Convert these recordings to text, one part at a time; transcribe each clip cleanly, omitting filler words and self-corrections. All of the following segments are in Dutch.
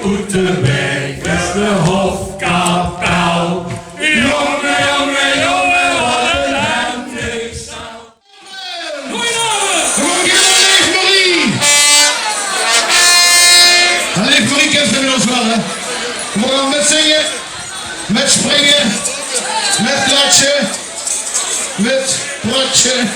Oeterbeek is de hofkapel. Jongen, jongen, jongen, wat een hemdingstel. Gewoon Leef Marie! Leef Marie kent ze inmiddels wel, hè? We gaan met zingen, met springen, met klatschen, met platje.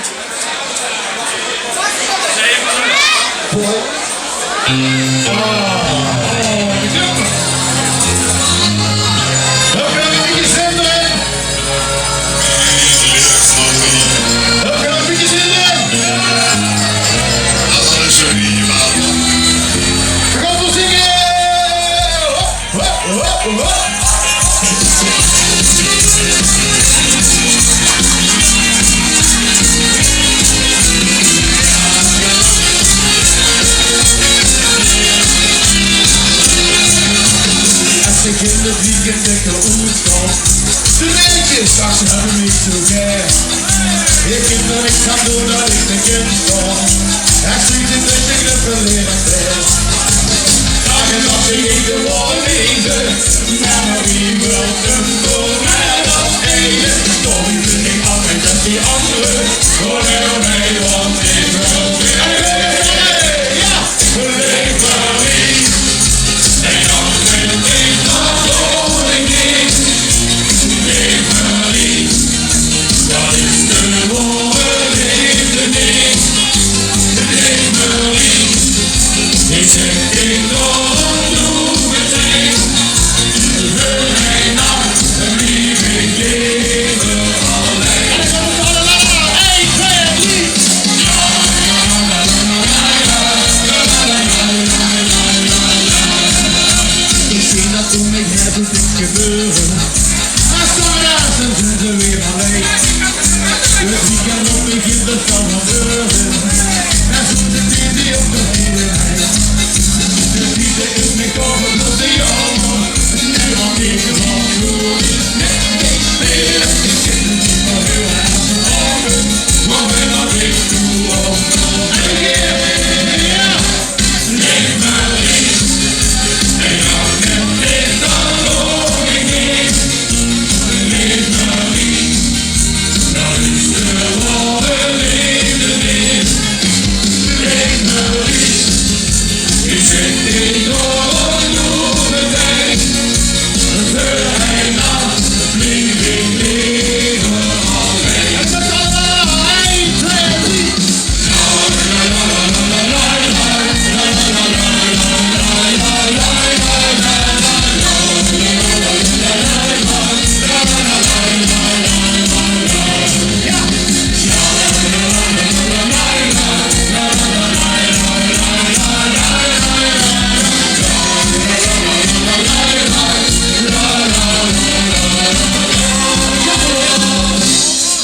In het weekend lekker oerstand. De meisjes straks hebben niet zo gek. Ik heb nog niks aan doen dat ik de kind stond. Ik zie de beste knuffel leren best. Dagen dat ik in de woning zit. Maar Marie wil hem voor mij als ene. Toch vind ik altijd dat die andere. Voor heel mij, want ik wil weer. Ja, leef Marie. En dan ben ik nog koningin. Leef Marie. Dat is de ware liefdenis. Leef Marie. Ik zeg ik nog doe meteen. Wil hij nacht een lief ik leven alleen. En dan komt het allemaal. 1, 2, 3. Ik zie dat toen ik het doet niks gebeuren. Maar zondags zijn ze weer alleen. Het weekend op begint het van gebeuren. En zo de die op de vierenheid. De liefde is niet over tot de jongen. Nee, want ik was goed. Nee, ik speel. Ik ken het niet meer heel erg van ogen. Maar ben wat ik doe ook nog een keer. Ja, leef Marie. En dan ben ik dan koningin. Leef Marie. Dat is de ware liefdenis. Leef Marie. Ik zeg dit door doe meteen. Wil hij nacht, blijf ik leven alleen. En met allemaal 1, 2, 3.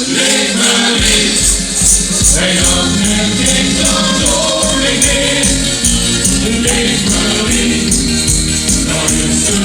Leef Marie. En dan ben ik dan koningin. Leef Marie. Dat is de